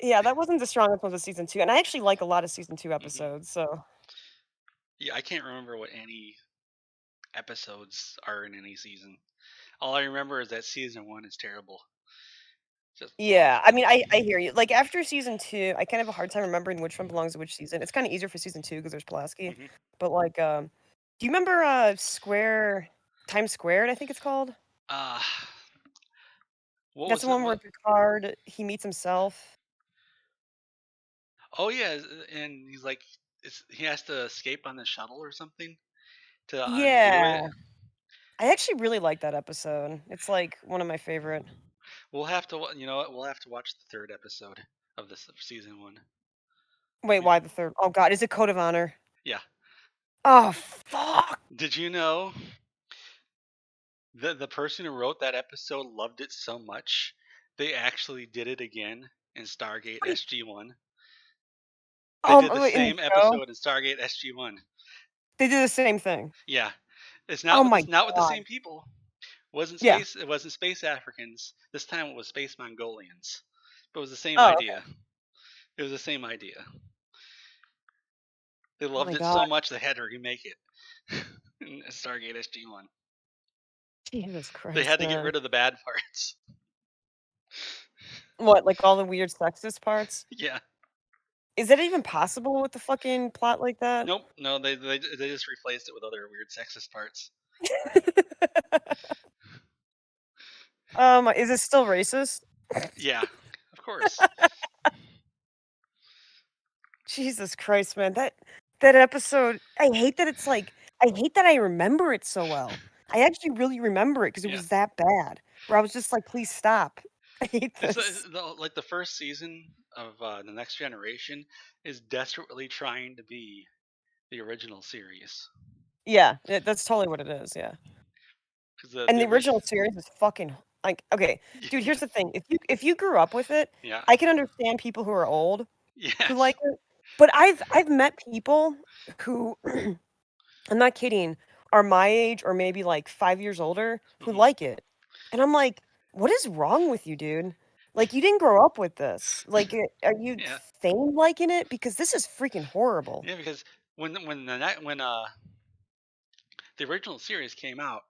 Yeah, that wasn't the strongest one of season 2, and I actually like a lot of season 2 hmm episodes, so Yeah, I can't remember what any episodes are in any season. All I remember is that season one is terrible, just yeah, I awful. mean, I hear you. Like, after season 2, I kind of have a hard time remembering which one belongs to which season. It's kinda easier for season 2 because there's Pulaski, hmm but, like, do you remember, Times Squared, I think it's called? Uh, what That's was the it? one where Picard, he meets himself? Oh yeah, and he's like, he has to escape on the shuttle or something to undo Yeah. it. I actually really like that episode. It's, like, one of my favorite. We'll have to, you know what? We'll have to watch the third episode of this of season one. Wait, We, why the 3rd? Oh god, is it Code of Honor? yeah. Oh, fuck! Did you know the person who wrote that episode loved it so much they actually did it again in Stargate SG-1? They did the Wait, in the same show? episode in Stargate SG-1. They do the same thing. Yeah, Oh my it's not with the god. same people. Wasn't Yeah. space? It wasn't space Africans. This time it was space Mongolians. But it was the same Oh, okay. idea. It was the same idea. They Oh loved my it god. so much they had to remake it in Stargate SG-1. Jesus They Christ, had to get man. rid of the bad parts. What, like all the weird sexist parts? Yeah. Is that even possible with the fucking plot like that? Nope. No, they just replaced it with other weird sexist parts. Is it still racist? Yeah, of course. Jesus Christ, man. That episode, I hate that it's like I hate that I remember it so well. I actually really remember it because it Yeah. was that bad, where I was just like, "Please stop." hate It's this. like the first season of the Next Generation is desperately trying to be the original series Yeah, that's totally what it is, yeah. because And the the original. original series is fucking like, okay, dude, Yeah, here's the thing, if you grew up with it, yeah, I can understand people who are old who yes. like it, but I've met people who I'm not kidding, are my age or maybe, like, 5 years older who Hmm. like it, and I'm like, "What is wrong with you, dude? Like, you didn't grow up with this. Like, are you Yeah, feigned liking it? Because this is freaking horrible." yeah. Because when the original series came out,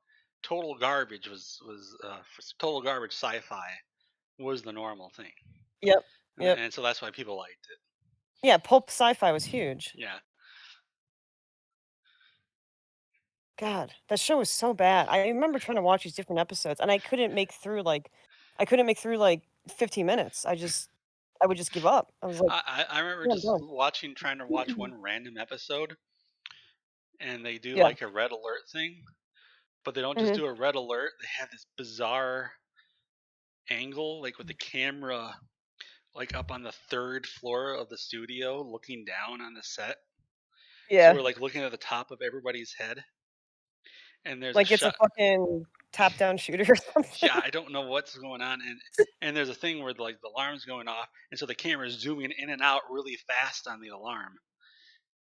total garbage total garbage sci-fi was the normal thing, Yep, yep. and so that's why people liked it. Yeah, pulp sci-fi was huge. Yeah, God, that show was so bad. I remember trying to watch these different episodes, and I couldn't make through, like, 15 minutes. I would just give up. I was like, I remember "Yeah, I'm just done." watching, trying to watch one random episode, and they do Yeah. like a red alert thing, but they don't just Mhm. do a red alert. They have this bizarre angle, like with the camera like up on the third floor of the studio, looking down on the set. So Yeah. we're like looking at the top of everybody's head, and there's a Like, it's a shot. fucking top-down shooter or Yeah, something. I don't know what's going on, and there's a thing where like the alarm's going off, and so the camera's zooming in and out really fast on the alarm.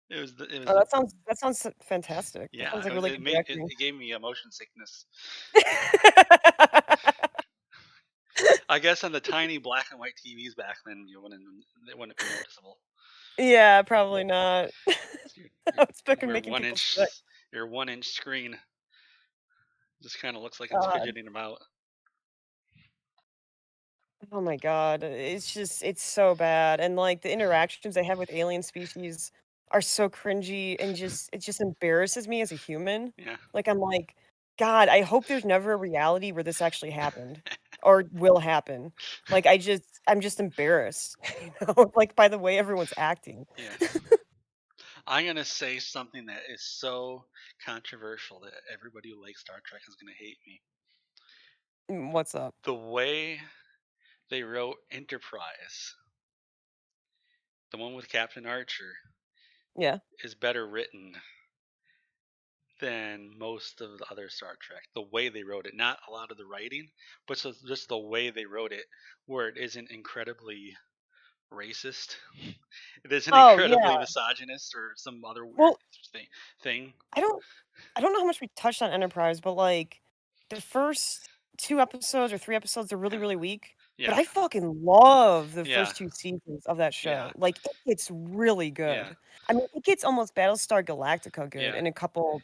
It was Oh, the that sounds fantastic. That Yeah, sounds like really it good made it, directing. it gave me motion sickness. I guess on the tiny black and white TVs back then, it wouldn't be noticeable. Yeah, probably not. So It's fucking your making one people inch sick. your 1 inch screen just kind of looks like it's God. fidgeting about. Oh my god, it's just it's so bad, and, like, the interactions they have with alien species are so cringy and just it just embarrasses me as a human. Yeah. Like, I'm like, "God, I hope there's never a reality where this actually happened or will happen." Like, I'm just embarrassed, like, by the way everyone's acting. Yeah. I'm gonna say something that is so controversial that everybody who likes Star Trek is gonna hate me. What's up? The way they wrote Enterprise, the one with Captain Archer, Yeah. is better written than most of the other Star Trek. The way they wrote it, not a lot of the writing, but just the way they wrote it, where it isn't incredibly racist. It isn't Oh, incredibly yeah. misogynist or some other weird Well, thing. Thing. I don't I don't know how much we touched on Enterprise, but, like, the first 2 episodes or 3 episodes are really, Yeah, really weak, but yeah, I fucking love the yeah, first 2 seasons of that yeah, show. Like, it gets really yeah, good. I mean, it gets almost Battlestar Galactica good yeah. in a couple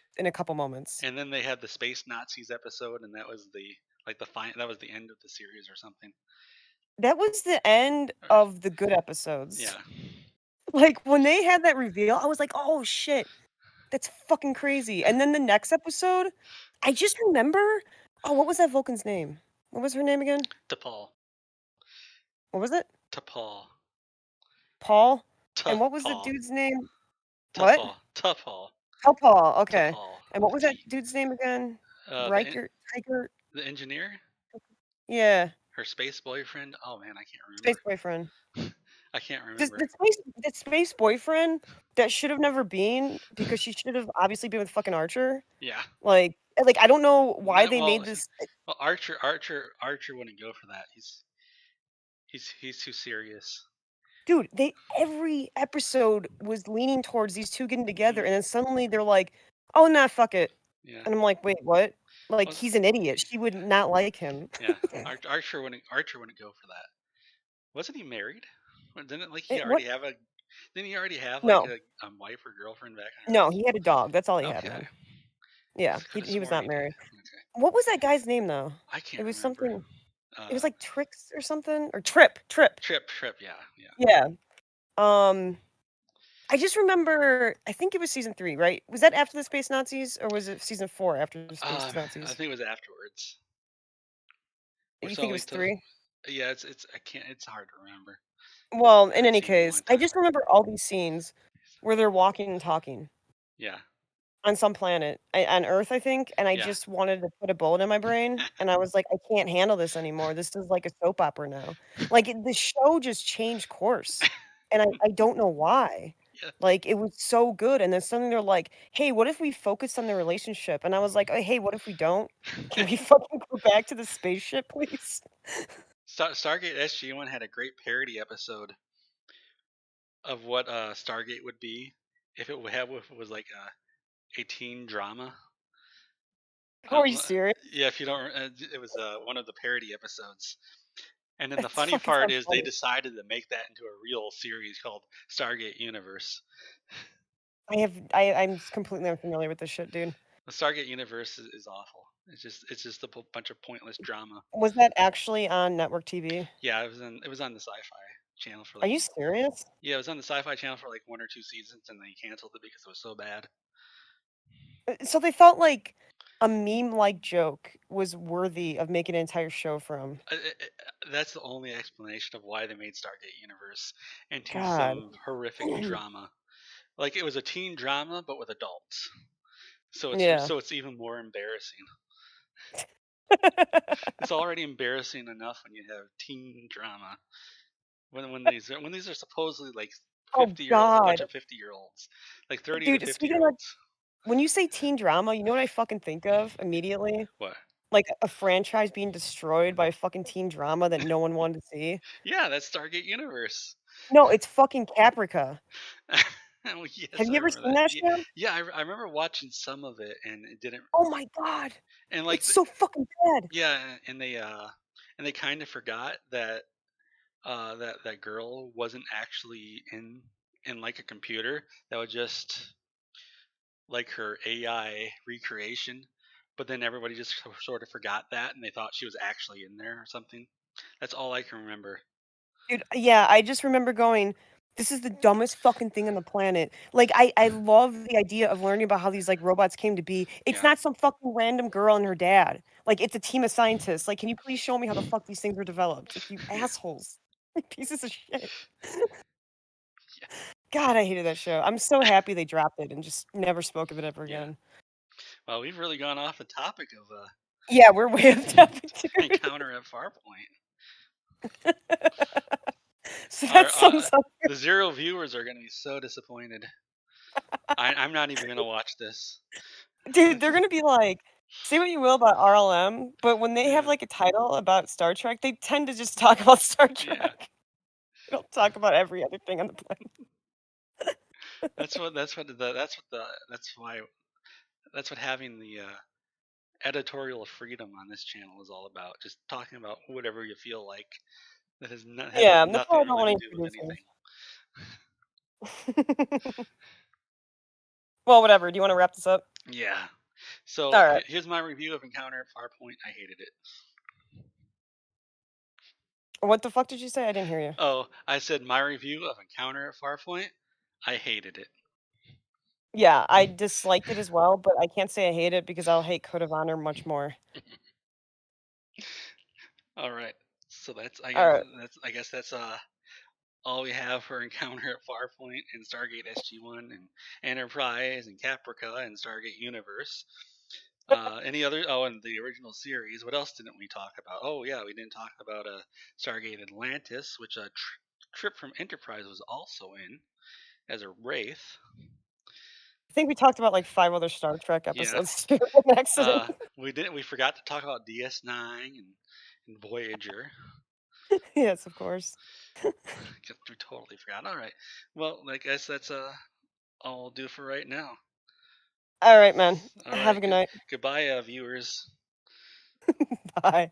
moments. And then they had the Space Nazis episode, and that was that was the end of the series or something. That was the end Or, of the good episodes. yeah, Like, when they had that reveal, I was like, "Oh, shit. That's fucking crazy." And then the next episode, I just remember oh, what was that Vulcan's name? What was her name again? T'Pol, What was it? T'Pol, Paul? And what was the T'Pol, dude's name? What? T'Pol, T'Pol, Oh, Paul, okay. T'Pol And with what a was that T. dude's name again? The Riker? the engineer, Yeah, her space boyfriend. Oh man, I can't space boyfriend. remember. I can't remember. The space boyfriend that should have never been because she should have obviously been with fucking Archer. Yeah. I don't know why No, they well, made this well, Archer wouldn't go for that. He's too serious. dude, they every episode was leaning towards these 2 getting together, Hmm. and then suddenly they're like, "Oh, nah, fuck it." Yeah. And I'm like, "Wait, what?" Like, Well, he's an idiot. She would not like him. yeah. Archer wouldn't go for that. Wasn't he married? Or didn't like he It already what? have a? Didn't he already have like No. a wife or girlfriend back No, he had a dog, that's all he on Earth? had, Okay. man. Yeah, Could have he was sworn not he did. married. Okay. What was that guy's name, though? I It can't was remember. something it was Uh, like Trix or something? Or Trip. Trip. Yeah, yeah, Yeah. Um, I just remember I think it was season 3, right? Was that after the Space Nazis, or was it season 4 after the Space I Nazis? think it was afterwards. We're You still think it only was to. 3? Yeah, it's I can't. It's hard to remember. Well, I in haven't any seen it in a long case, I time. just remember all these scenes where they're walking and talking. Yeah. on some planet, on Earth, I think, and I Yeah. just wanted to put a bullet in my brain, and I was like, "I can't handle this anymore. This is like a soap opera now." Like, the show just changed course, and I don't know why. Yeah. Like, it was so good, and then suddenly they're like, "Hey, what if we focus on the relationship?" And I was like, "Oh, hey, what if we don't? Can we fucking go back to the spaceship, please?" Stargate SG-1 had a great parody episode of what Stargate would be if it was like a teen drama. Oh, are you serious? Yeah, if you don't, it was one of the parody episodes. And then the It's funny fucking part sounds is they funny. decided to make that into a real series called Stargate Universe. I'm completely unfamiliar with this shit, dude. The Stargate Universe is awful. It's just a bunch of pointless drama. Was that actually on network TV? Yeah, it was on the Sci-Fi channel for Are like you serious? yeah, it was on the Sci-Fi channel for like 1 or 2 seasons, and they canceled it because it was so bad. So they felt like a meme-like joke was worthy of making an entire show from. That's the only explanation of why they made Stargate Universe into God. some horrific drama. Like it was a teen drama, but with adults. So it's Yeah. so it's even more embarrassing. It's already embarrassing enough when you have teen drama. When these are supposedly like Oh 50-year-old, a bunch god. of 50-year-olds, like 30 to Dude, 50 speaking year of like olds. when you say teen drama, you know what I fucking think of immediately? What? Like a franchise being destroyed by a fucking teen drama that no one wanted to see. Yeah, that's Stargate Universe. No, it's fucking Caprica. Oh, yes, Have I you ever remember seen that. that Yeah, show? yeah, I remember watching some of it, and it didn't. Oh my god. And like, It's so fucking bad. yeah, and they kind of forgot that that girl wasn't actually in like a computer. That was just like her AI recreation. But then everybody just sort of forgot that, and they thought she was actually in there or something. That's all I can remember. Dude, yeah, I just remember going, "This is the dumbest fucking thing on the planet." Like, I love the idea of learning about how these, like, robots came to be. It's Yeah, not some fucking random girl and her dad. Like, it's a team of scientists. Like, can you please show me how the fuck these things were developed? Like, you yeah, assholes. Like, pieces of shit. yeah, God, I hated that show. I'm so happy they dropped it and just never spoke of it ever yeah. again. Well, we've really gone off the topic of Yeah, we're way off topic, dude. encounter at Farpoint. So that Our sums up the zero viewers are going to be so disappointed. I'm not even going to watch this. dude, they're gonna be like, say what you will about RLM, but when they have, Yeah, like, a title about Star Trek, they tend to just talk about Star yeah. Trek. They don't talk about every other thing on the planet. That's what having the editorial freedom on this channel is all about. Just talking about whatever you feel like. That has Yeah, that's why nothing I don't really want to any do with anything. producers. Well, whatever, do you wanna wrap this up? Yeah. So Alright. here's my review of Encounter at Farpoint. I hated it. What the fuck did you say? I didn't hear you. Oh, I said my review of Encounter at Farpoint. I hated it. Yeah, I disliked it as well, but I can't say I hate it because I'll hate Code of Honor much more. All right. So that's Alright. I guess that's all we have for Encounter at Farpoint and Stargate SG-1 and Enterprise and Caprica and Stargate Universe. Any other? Oh, and the original series. What else didn't we talk about? Oh, yeah, we didn't talk about Stargate Atlantis, which Trip from Enterprise was also in as a wraith. I think we talked about, like, 5 other Star Trek Yeah. episodes too in accident. We forgot to talk about DS9 and Voyager. Yes, of course. We totally forgot. All right. Well, I guess that's all we'll do for right now. Alright, man. All Have a right. good night. Goodbye, viewers. Bye.